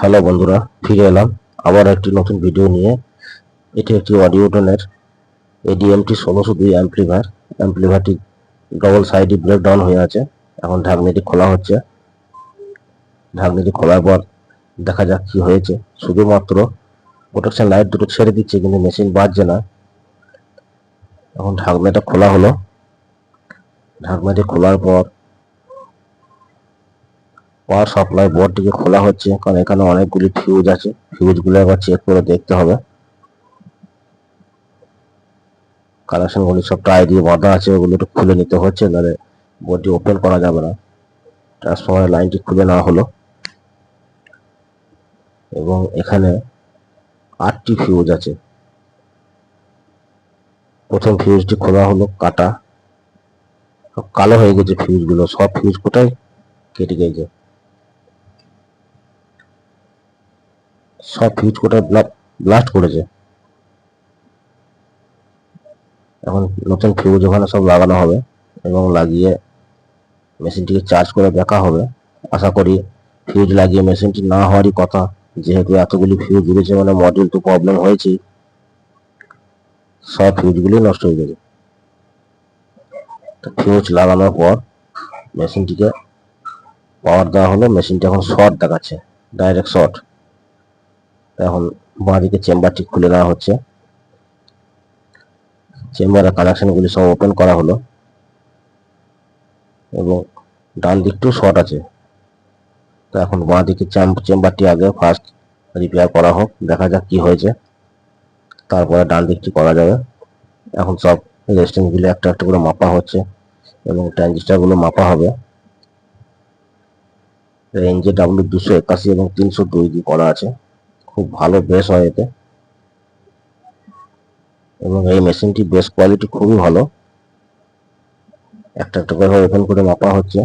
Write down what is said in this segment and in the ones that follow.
Hello বন্ধুরা, ফিরে এলাম আবার একটি নতুন ভিডিও নিয়ে। এটি একটি অডিওটনের এডিএমটি 1602 অ্যাম্প্লিফায়ারটি ডবল সাইডে ব্রেকডাউন হয়ে আছে। এখন ঢাকনিটি খোলা হচ্ছে। ঢাকনিটি খোলার পর দেখা যাক কি হয়েছে। শুধুমাত্র প্রোটেকশন লাইট দুটো ছেড়ে দিচ্ছে, কিন্তু মেশিন বাজছে না। এখন ঢাকনাটা খোলা হলো। ঢাকনাটি খোলার পর পাওয়ার সাপ্লাই বোর্ডটিকে খোলা হচ্ছে, কারণ এখানে অনেকগুলি ফিউজ আছে। ফিউজগুলো একবার চেক করে দেখতে হবে। কানেকশনগুলি সব টাই দিয়ে বাঁধা আছে, ওগুলো একটু খুলে নিতে হচ্ছে, নাহলে বোর্ডটি ওপেন করা যাবে না। ট্রান্সফরমারের লাইনটি খুলে নেওয়া হলো এবং এখানে 8টি ফিউজ আছে। প্রথম ফিউজটি খোলা হলো, কাটা কালো হয়ে গেছে ফিউজগুলো। সব ফিউজ কোটাই কেটে গেছে, সব ফিউজ কোটায় ব্লাস্ট করেছে। এখন নতুন ফিউজ ওখানে সব লাগানো হবে এবং লাগিয়ে মেশিনটিকে চার্জ করে দেখা হবে। আশা করি ফিউজ লাগিয়ে মেশিনটি না হওয়ারই কথা, যেহেতু এতগুলি ফিউজ উড়েছে, মানে মডিউল তো প্রবলেম হয়েছে। সব ফিউজগুলি নষ্ট হয়ে গেছে। ফিউজ লাগানোর পর মেশিনটিকে পাওয়ার দেওয়া হলো। মেশিনটি এখন শর্ট দেখাচ্ছে, ডাইরেক্ট শর্ট। এখন বাঁদিকে চেম্বারটি খুলে নেওয়া হচ্ছে। চেম্বারের কানেকশনগুলি সব ওপেন করা হলো এবং ডান দিকটাও শর্ট আছে। তো এখন বাঁদিকে চেম্বারটি আগে ফার্স্ট রিপেয়ার করা হোক, দেখা যাক কি হয়েছে, তারপরে ডান দিকটি করা যাবে। এখন সব রেজিস্ট্যান্সগুলি একটা একটা করে মাপা হচ্ছে এবং ট্রানজিস্টারগুলো মাপা হবে। রেঞ্জে W281 এবং 302 দিয়ে করা আছে। খুব ভালো বেস হয় এতে এবং এই মেশিনটি বেস কোয়ালিটি খুবই ভালো। একটা একটা করে ওপেন করে মাপা হচ্ছে।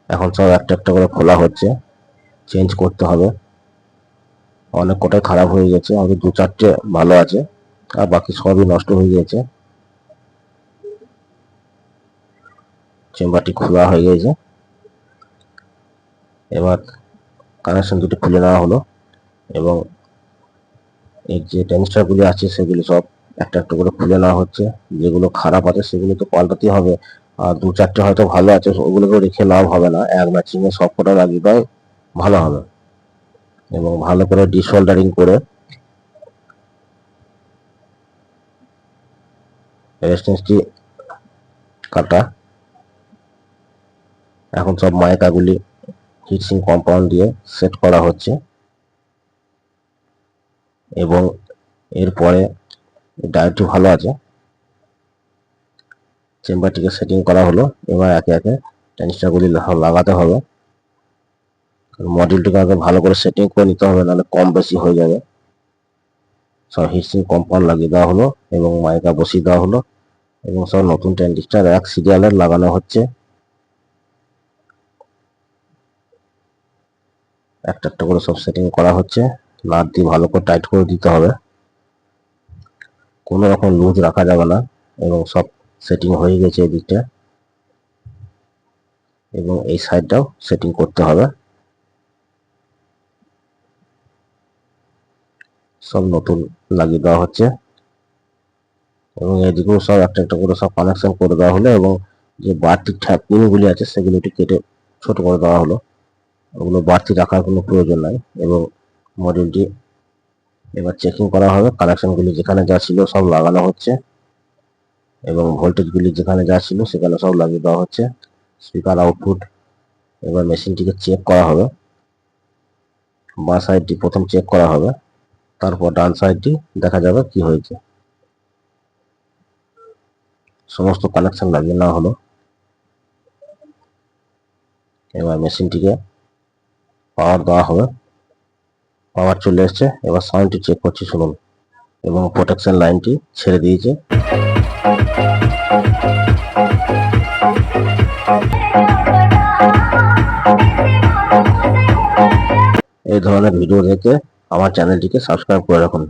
এখন সব একটা একটা করে খোলা হচ্ছে, চেঞ্জ করতে হবে। অনেক কটাই খারাপ হয়ে গেছে, আমাদের 2-4টে ভালো আছে, আর বাকি সবই নষ্ট হয়ে গেছে। চেম্বারটি খোলা হয়ে গেছে। এবার কানেকশন দুটি খুলে নেওয়া হলো এবং এর যে ট্রানজিস্টারগুলি আছে সেগুলি সব একটা একটা করে খুলে নেওয়া হচ্ছে। যেগুলো খারাপ আছে সেগুলো তো পাল্টাতে হবে, আর 2-4টে হয়তো ভালো আছে, ওগুলোকে রেখে লাভ হবে না। এক ম্যাচিংয়ে সব কটা লাগিয়ে দেয় ভালো হবে এবং ভালো করে ডিসোল্ডারিং করে রেজিস্ট্যান্সটি কাটা। এখন সব মাইকাগুলি হিটসিং কম্পাউন্ড দিয়ে সেট করা হচ্ছে এবং এরপরে ডায়োডটি ভালো আছে। চেম্বারটিকে সেটিং করা হলো। এবার একে একে ট্রানজিস্টারগুলি লাগাতে হবে। মডিউলটিকে আগে ভালো করে সেটিং করে নিতে হবে, নাহলে কম বেশি হয়ে যাবে। সব হিটসিং কম্পাউন্ড লাগিয়ে দেওয়া হলো এবং মাইকা বসিয়ে দেওয়া হলো এবং সব নতুন ট্রানজিস্টার এক সিরিয়ালের লাগানো হচ্ছে। একটা একটা করে সব সেটিং করা হচ্ছে। নাট দিয়ে ভালো করে টাইট করে দিতে হবে, কোনো রকম লুজ রাখা যাবে না। এবং সব সেটিং হয়ে গেছে এদিকটা এবং এই সাইডটাও সেটিং করতে হবে। সব নতুন লাগিয়ে দেওয়া হচ্ছে এবং এদিকেও সব একটা একটা করে সব কানেকশন করে দেওয়া হলো এবং যে বাড়তি পিনগুলি আছে সেগুলো একটু কেটে ছোট করে দেওয়া হলো। ওগুলো বাড়তি রাখার কোনো প্রয়োজন নাই এবং মডিউলটি এবার চেকিং করা হবে। কানেকশনগুলি যেখানে যা ছিল সব লাগানো হচ্ছে এবং ভোল্টেজগুলি যেখানে যা ছিল সেখানে সব লাগিয়ে দেওয়া হচ্ছে। স্পিকার আউটপুট এবার মেশিনটিকে চেক করা হবে। বাঁ সাইডটি প্রথম চেক করা হবে, তারপর ডান সাইডটি দেখা যাবে কি হয়েছে। সমস্ত কানেকশন লাগিয়ে নেওয়া হলো। এবার মেশিনটিকে পাওয়ার দেওয়া হবে। পাওয়ার চলে এসছে। এবার সাউন্ডটি চেক করছি, শুনুন। এবং প্রোটেকশন লাইনটি ছেড়ে দিয়েছে। এই ধরনের ভিডিও দেখে আমার চ্যানেলটিকে সাবস্ক্রাইব করে রাখুন।